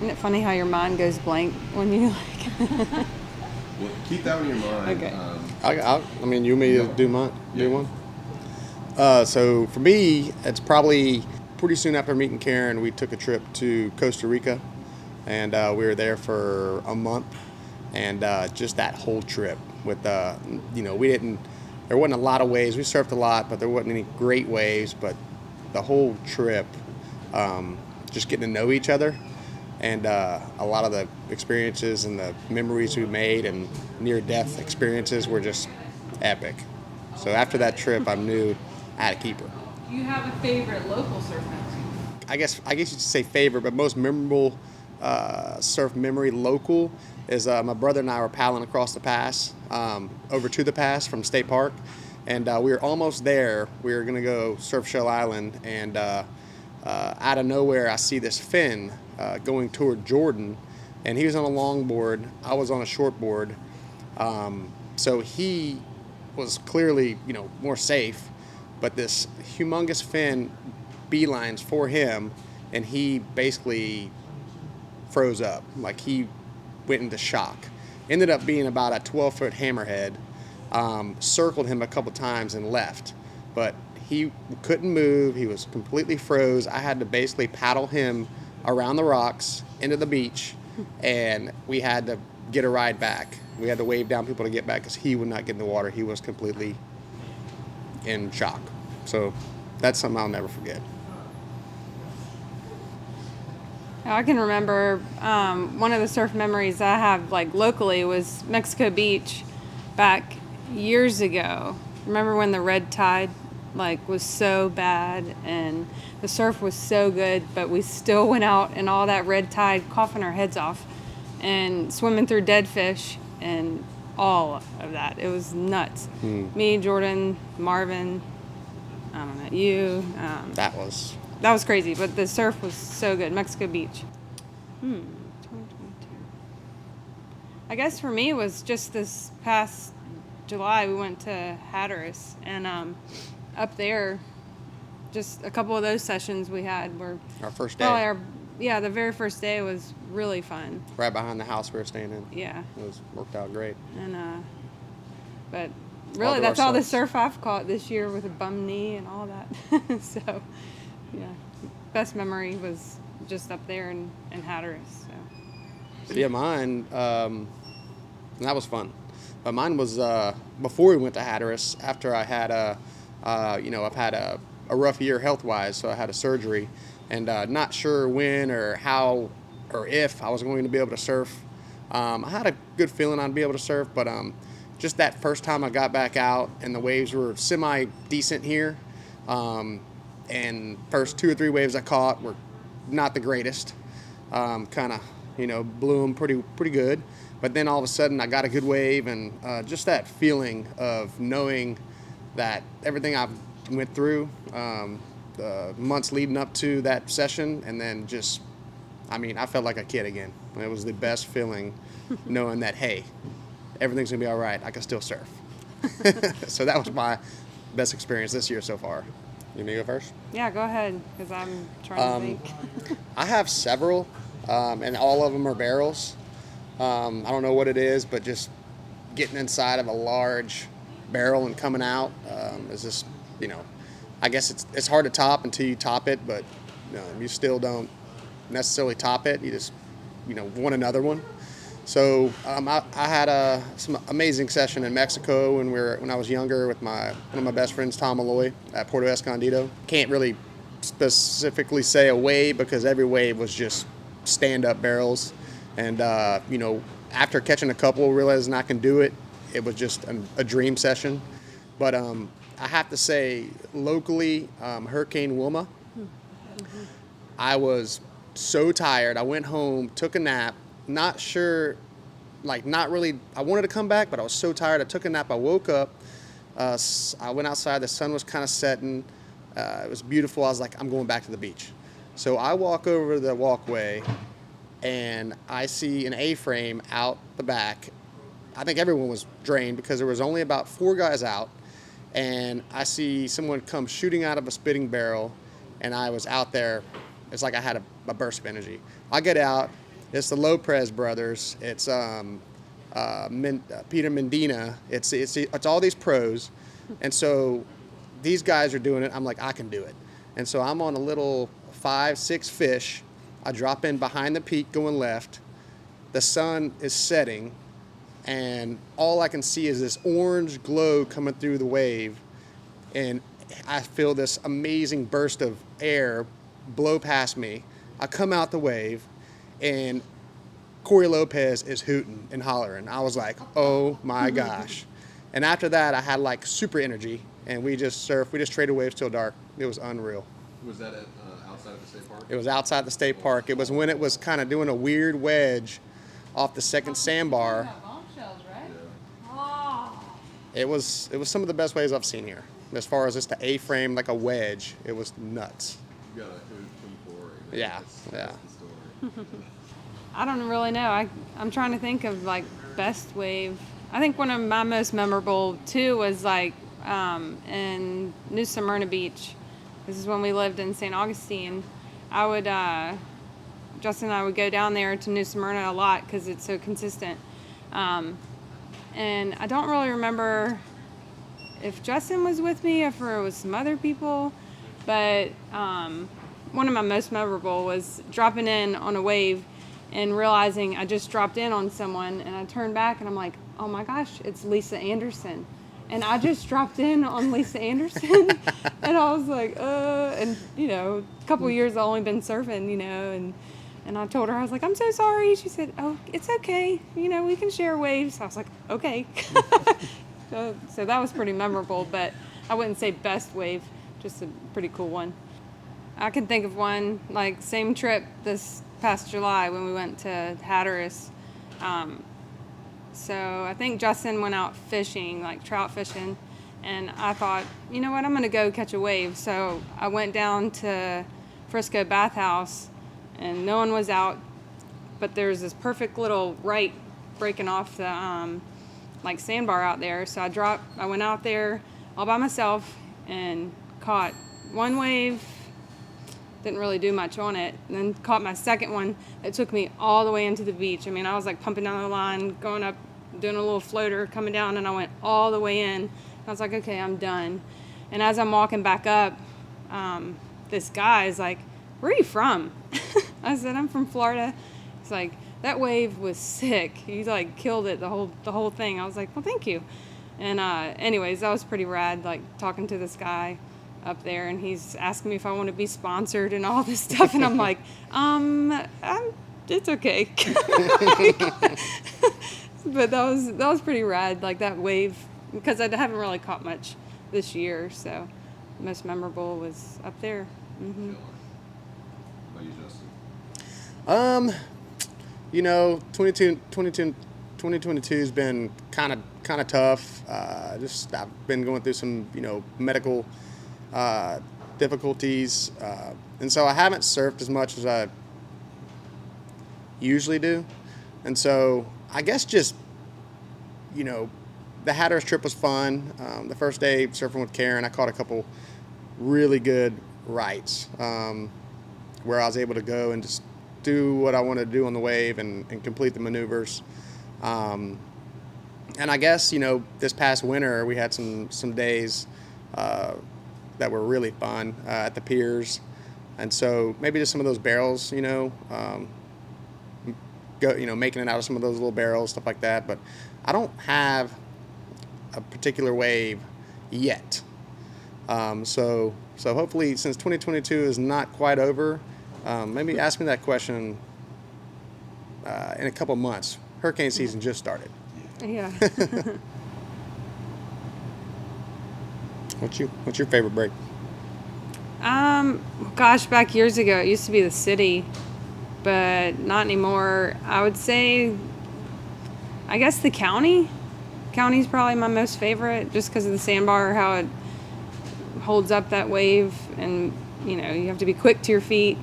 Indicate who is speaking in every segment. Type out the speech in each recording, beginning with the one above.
Speaker 1: Isn't it funny how your mind goes blank when you
Speaker 2: Well, keep that in your mind.
Speaker 1: Okay.
Speaker 3: I mean, you may do one. So for me, it's probably pretty soon after meeting Karen, we took a trip to Costa Rica, and we were there for a month, and just that whole trip with we didn't. There wasn't a lot of waves. We surfed a lot, but there wasn't any great waves. But the whole trip, just getting to know each other, and a lot of the experiences and the memories we made and near-death experiences were just epic. So after that trip, I knew I had to keep her.
Speaker 1: Do you have a favorite local surf memory?
Speaker 3: I guess you could say favorite, but most memorable surf memory local is my brother and I were paddling across the pass, over to the pass from State Park, and we were almost there. We were going to go surf Shell Island, and out of nowhere, I see this Finn going toward Jordan, and he was on a longboard. I was on a shortboard, so he was clearly, more safe, but this humongous Finn beelines for him, and he basically froze up. Like, he went into shock. Ended up being about a 12-foot hammerhead, circled him a couple times and left, but he couldn't move. He was completely froze. I had to basically paddle him around the rocks into the beach, and we had to get a ride back. We had to wave down people to get back because he would not get in the water. He was completely in shock. So that's something I'll never forget.
Speaker 1: I can remember one of the surf memories I have locally was Mexico Beach back years ago. Remember when the red tide was so bad and the surf was so good, but we still went out in all that red tide coughing our heads off and swimming through dead fish and all of that. It was nuts. Me, Jordan, Marvin, I don't know, you.
Speaker 3: That was
Speaker 1: crazy, but the surf was so good. Mexico Beach. 2022. I guess for me it was just this past July we went to Hatteras, and up there, just a couple of those sessions we had were
Speaker 3: our first day.
Speaker 1: The very first day was really fun.
Speaker 3: Right behind the house we were staying in.
Speaker 1: Yeah.
Speaker 3: It worked out great.
Speaker 1: And but really that's all the surf I've caught this year with a bum knee and all that. So yeah, best memory was just up there in Hatteras. So.
Speaker 3: Yeah, mine, that was fun. But mine was before we went to Hatteras, after I had I've had a rough year health-wise, so I had a surgery, and not sure when or how or if I was going to be able to surf. I had a good feeling I'd be able to surf, but just that first time I got back out and the waves were semi-decent here, and first 2 or 3 waves I caught were not the greatest. Kind of, blew them pretty good. But then all of a sudden I got a good wave, and just that feeling of knowing that everything I've went through, the months leading up to that session, and then I felt like a kid again. It was the best feeling knowing that, hey, everything's going to be all right. I can still surf. So that was my best experience this year so far. You want me to go first?
Speaker 1: Yeah, go ahead, because I'm trying to think.
Speaker 3: I have several, and all of them are barrels. I don't know what it is, but just getting inside of a large barrel and coming out is just, I guess it's hard to top until you top it, but you still don't necessarily top it. You just, want another one. So I had some amazing session in Mexico when I was younger with one of my best friends, Tom Malloy, at Puerto Escondido. Can't really specifically say a wave because every wave was just stand-up barrels. And, after catching a couple, realizing I can do it, it was just a dream session. But I have to say, locally, Hurricane Wilma, I was so tired. I went home, took a nap, not sure, not really, I wanted to come back, but I was so tired. I took a nap. I woke up. I went outside. The sun was kind of setting. It was beautiful. I was like, I'm going back to the beach. So I walk over the walkway, and I see an A-frame out the back. I think everyone was drained because there was only about 4 guys out, and I see someone come shooting out of a spitting barrel, and I was out there. It's like I had a burst of energy. I get out, It's the Lopez brothers. It's Peter Mendina. It's all these pros, and so these guys are doing it. I'm like, I can do it, and so I'm on a little 5-6 fish. I drop in behind the peak going left. The sun is setting, and all I can see is this orange glow coming through the wave, and I feel this amazing burst of air blow past me. I come out the wave, and Corey Lopez is hooting and hollering. I was like, oh my gosh. And after that, I had like super energy, and we just surfed. We just traded waves till dark. It was unreal.
Speaker 2: Was that outside of the state park?
Speaker 3: It was outside the state park. It was when it was kind of doing a weird wedge off the second sandbar.
Speaker 1: Bombshells, right?
Speaker 2: Yeah.
Speaker 1: Oh.
Speaker 3: It was some of the best waves I've seen here. As far as just the A-frame, like a wedge, it was nuts.
Speaker 2: You got a hoot from Corey.
Speaker 3: Yeah,
Speaker 2: That's the story.
Speaker 1: I don't really know. I'm trying to think of like best wave. I think one of my most memorable too was like in New Smyrna Beach. This is when we lived in St. Augustine. Justin and I would go down there to New Smyrna a lot because it's so consistent. And I don't really remember if Justin was with me, if it was some other people, but one of my most memorable was dropping in on a wave and realizing I just dropped in on someone, and I turned back and I'm like, oh my gosh, it's Lisa Anderson. And I just dropped in on Lisa Anderson. And I was like, and you know, a couple of years I've only been surfing, you know, and I told her, I was like, I'm so sorry. She said, oh, it's okay. You know, we can share waves. I was like, okay. So that was pretty memorable, but I wouldn't say best wave, just a pretty cool one. I can think of one, like same trip this past July when we went to Hatteras. So I think Justin went out fishing, like trout fishing, and I thought, you know what, I'm going to go catch a wave. So I went down to Frisco Bathhouse, and no one was out, but there's this perfect little right breaking off the like sandbar out there. So I went out there all by myself and caught one wave, didn't really do much on it, and then caught my second one that took me all the way into the beach. I mean, I was like pumping down the line, going up, doing a little floater, coming down, and I went all the way in. I was like, okay, I'm done. And as I'm walking back up, this guy is like, where are you from? I said, I'm from Florida. He's like, that wave was sick. He like killed it, the whole thing. I was like, well, thank you. And anyways, that was pretty rad, like talking to this guy up there, and he's asking me if I want to be sponsored and all this stuff, and I'm like, it's okay. But that was pretty rad, like that wave, because I haven't really caught much this year, so the most memorable was up there. Mm-hmm.
Speaker 2: How about you, Justin?
Speaker 3: You know, 2022 has been kind of tough. Just I've been going through some, you know, medical difficulties, and so I haven't surfed as much as I usually do. And so I guess just, you know, the Hatteras trip was fun. The first day surfing with Karen, I caught a couple really good rights where I was able to go and just do what I wanted to do on the wave and complete the maneuvers. And I guess, you know, this past winter we had some days that were really fun at the piers. And so maybe just some of those barrels, you know, making it out of some of those little barrels, stuff like that. But I don't have a particular wave yet. So hopefully, since 2022 is not quite over, maybe ask me that question in a couple months. Hurricane season just started.
Speaker 1: Yeah.
Speaker 3: What's your favorite break?
Speaker 1: Gosh, back years ago, it used to be the city, but not anymore. I would say, I guess the county. County's probably my most favorite, just because of the sandbar, how it holds up that wave, and you know, you have to be quick to your feet.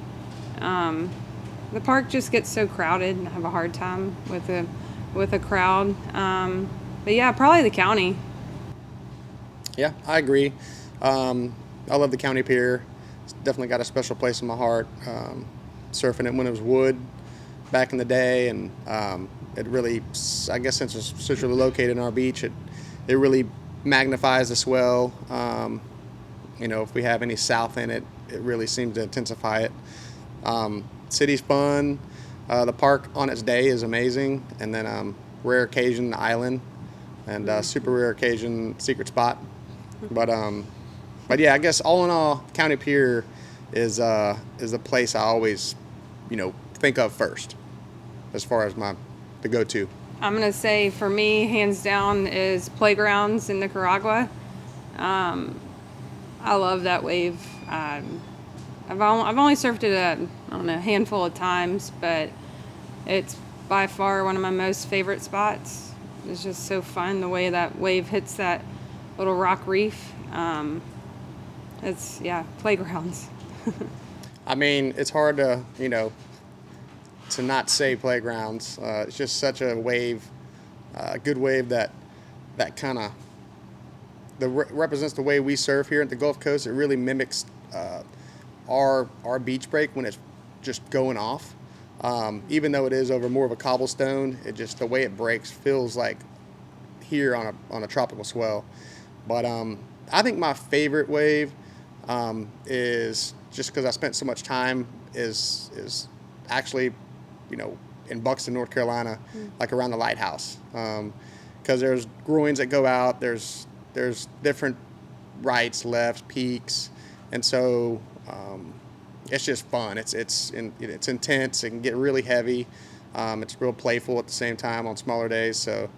Speaker 1: The park just gets so crowded, and I have a hard time with a crowd. But yeah, probably the county.
Speaker 3: Yeah, I agree. I love the county pier. It's definitely got a special place in my heart. Surfing it when it was wood back in the day, and it really, I guess since it's centrally located in our beach, it really magnifies the swell. If we have any south in it, it really seems to intensify it. City's fun. The park on its day is amazing, and then rare occasion the island, and super rare occasion secret spot. But yeah, I guess all in all, County Pier is the place I always, think of first, as far as the go-to.
Speaker 1: I'm gonna say for me, hands down, is playgrounds in Nicaragua. I love that wave. I've only surfed it a handful of times, but it's by far one of my most favorite spots. It's just so fun the way that wave hits that little rock reef. Playgrounds.
Speaker 3: I mean, it's hard to to not say playgrounds. It's just such a wave, good wave that kind of represents the way we surf here at the Gulf Coast. It really mimics our beach break when it's just going off. Even though it is over more of a cobblestone, the way it breaks feels like here on a tropical swell. But I think my favorite wave is, just because I spent so much time, is actually in Buxton, North Carolina, like around the lighthouse. Because there's groins that go out. There's different rights, lefts, peaks, and so it's just fun. It's intense. It can get really heavy. It's real playful at the same time on smaller days. So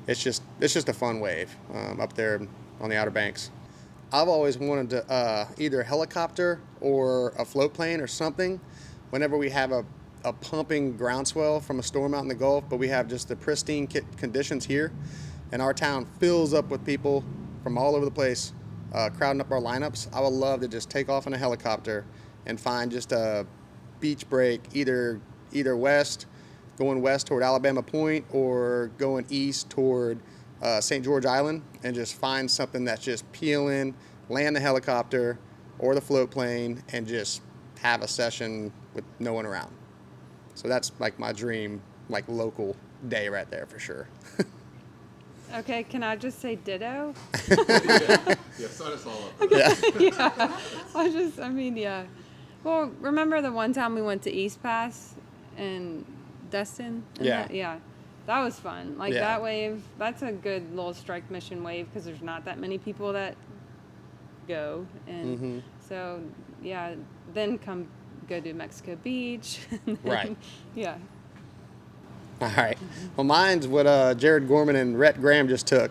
Speaker 3: it's just a fun wave up there on the Outer Banks. I've always wanted to either a helicopter or a float plane or something whenever we have a pumping groundswell from a storm out in the Gulf, but we have just the pristine conditions here, and our town fills up with people from all over the place crowding up our lineups. I would love to just take off in a helicopter and find just a beach break, either going west toward Alabama Point or going east toward St. George Island, and just find something that's just peeling, land the helicopter or the float plane, and just have a session with no one around. So that's like my dream, like local day right there for sure.
Speaker 1: Okay, can I just say ditto?
Speaker 2: Yeah, sign us all up.
Speaker 1: Yeah. Yeah. Well, remember the one time we went to East Pass in Destin?
Speaker 3: Yeah.
Speaker 1: That was fun. Like
Speaker 3: Yeah.
Speaker 1: that wave, that's a good little strike mission wave because there's not that many people that go. And so, yeah, then go to Mexico Beach.
Speaker 3: Right.
Speaker 1: Yeah.
Speaker 3: All right. Well, mine's what Jared Gorman and Rhett Graham just took.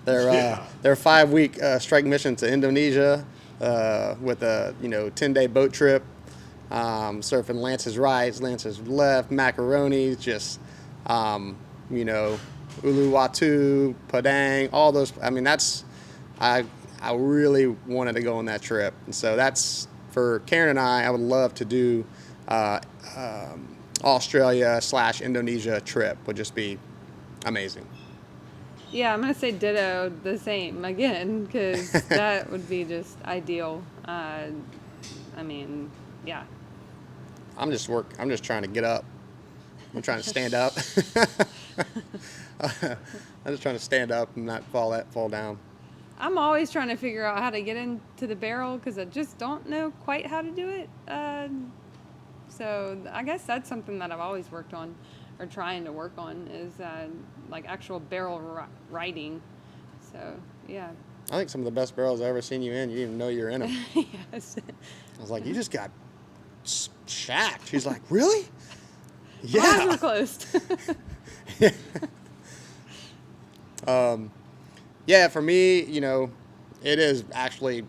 Speaker 3: Their 5-week strike mission to Indonesia with a 10-day boat trip, surfing Lance's right, Lance's left, macaroni, just Uluwatu, Padang, all those. I mean, I really wanted to go on that trip, and so that's for Karen and I would love to do. Australia/Indonesia trip would just be amazing.
Speaker 1: Yeah, I'm going to say ditto the same again because that would be just ideal. Yeah.
Speaker 3: I'm just trying to get up. I'm trying to stand up. I'm just trying to stand up and not fall down.
Speaker 1: I'm always trying to figure out how to get into the barrel because I just don't know quite how to do it. So I guess that's something that I've always worked on or trying to work on is like actual barrel riding. So, yeah.
Speaker 3: I think some of the best barrels I've ever seen you in, you didn't even know you're in them.
Speaker 1: Yes.
Speaker 3: I was like, you just got shacked. She's like, really?
Speaker 1: My eyes
Speaker 3: Yeah.
Speaker 1: were closed.
Speaker 3: Yeah, for me, it is actually,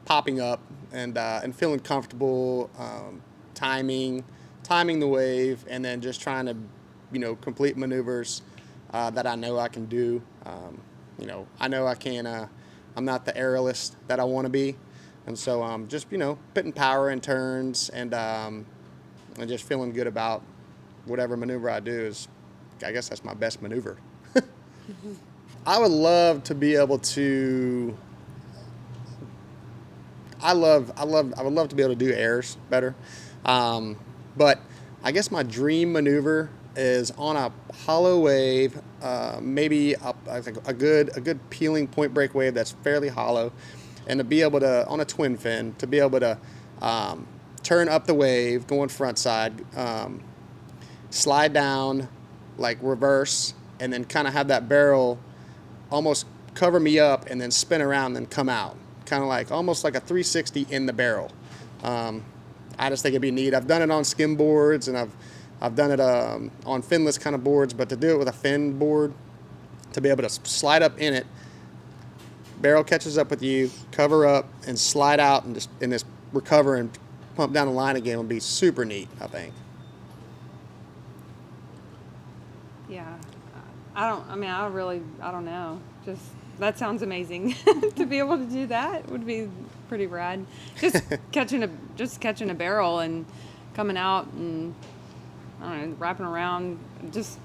Speaker 3: popping up and feeling comfortable, timing the wave, and then just trying to, complete maneuvers that I know I can do. I know I can. I'm not the aerialist that I want to be, and so just putting power in turns and just feeling good about whatever maneuver I do is, I guess that's my best maneuver. I would love to be able to. I would love to be able to do airs better, but I guess my dream maneuver is on a hollow wave, maybe a good peeling point break wave that's fairly hollow, and to be able to, on a twin fin, to be able to turn up the wave, going front side, slide down, like reverse, and then kind of have that barrel almost cover me up and then spin around and then come out. Kind of like, almost like a 360 in the barrel. I just think it'd be neat. I've done it on skim boards, and I've done it on finless kind of boards, but to do it with a fin board, to be able to slide up in it, barrel catches up with you, cover up, and slide out and just recover and pump down the line again would be super neat, I think.
Speaker 1: Yeah. I don't know. Just, that sounds amazing. To be able to do that would be pretty rad. Just catching a barrel and coming out and, I don't know, wrapping around, just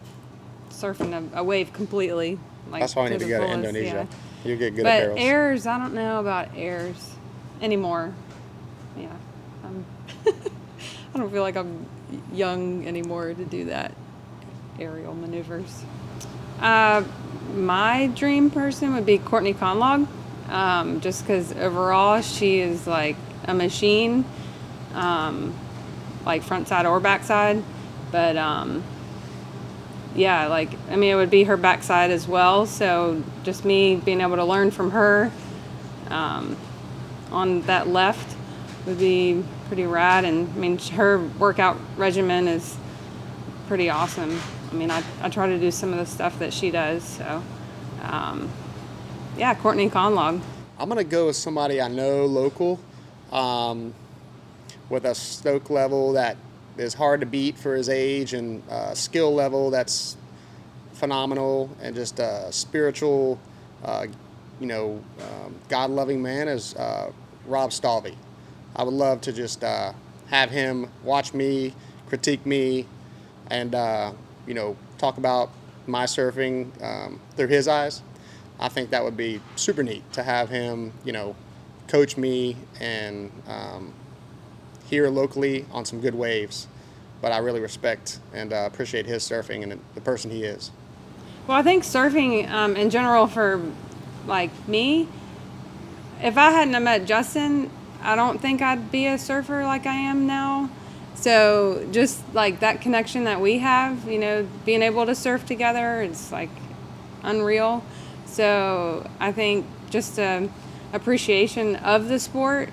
Speaker 1: surfing a wave completely. Like,
Speaker 3: that's why I need to go to Indonesia. Yeah. You get good at barrels.
Speaker 1: But airs, I don't know about airs anymore. Yeah. I don't feel like I'm young anymore to do that. Aerial maneuvers. My dream person would be Courtney Conlog, just because overall she is like a machine, like front side or back side. But yeah, like, I mean, it would be her backside as well. So just me being able to learn from her on that left would be pretty rad. And I mean, her workout regimen is pretty awesome. I mean, I try to do some of the stuff that she does. So yeah, Courtney Conlog.
Speaker 3: I'm going to go with somebody I know local, with a stoke level that is hard to beat for his age, and skill level that's phenomenal, and just a spiritual, God-loving man is Rob Stalvey. I would love to just have him watch me, critique me, and talk about my surfing through his eyes. I think that would be super neat to have him, coach me and here locally on some good waves. But I really respect and appreciate his surfing and the person he is.
Speaker 1: Well, I think surfing in general for like me, if I hadn't have met Justin, I don't think I'd be a surfer like I am now. So just like that connection that we have, being able to surf together, it's like unreal. So I think just appreciation of the sport.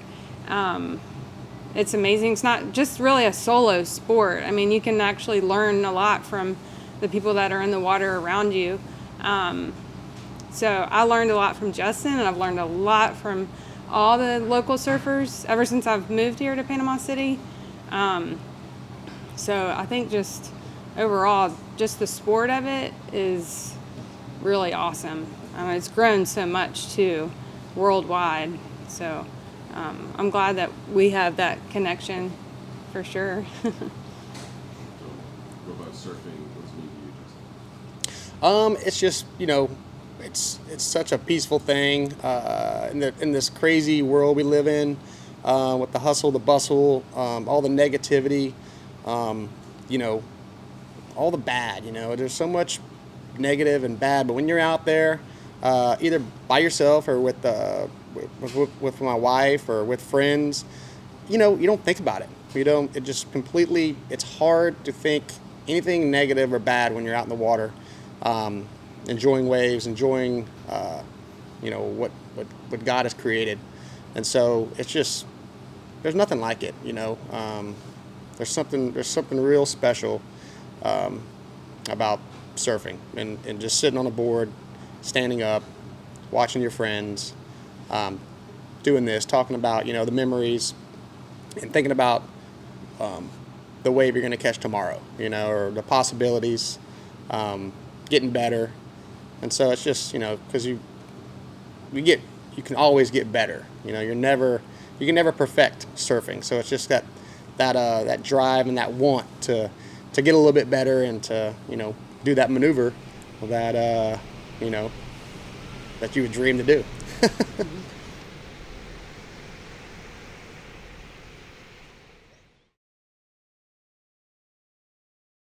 Speaker 1: It's amazing. It's not just really a solo sport. I mean, you can actually learn a lot from the people that are in the water around you. So I learned a lot from Justin, and I've learned a lot from all the local surfers ever since I've moved here to Panama City. So I think just overall, just the sport of it is really awesome. It's grown so much too, worldwide. So I'm glad that we have that connection for sure.
Speaker 2: What about surfing? What's new to you, Justin?
Speaker 3: It's just, it's such a peaceful thing in this crazy world we live in, with the hustle, the bustle, all the negativity, all the bad. There's so much negative and bad, but when you're out there, either by yourself or with my wife or with friends, you don't think about it. It just completely, it's hard to think anything negative or bad when you're out in the water, enjoying waves, enjoying, what God has created. And so it's just, there's nothing like it, there's something real special, about surfing and just sitting on a board, standing up, watching your friends, doing this, talking about, the memories, and thinking about the wave you're going to catch tomorrow, or the possibilities, getting better. And so it's just, because you can always get better. You can never perfect surfing. So it's just that drive and that want to get a little bit better and to, do that maneuver that, that you would dream to do.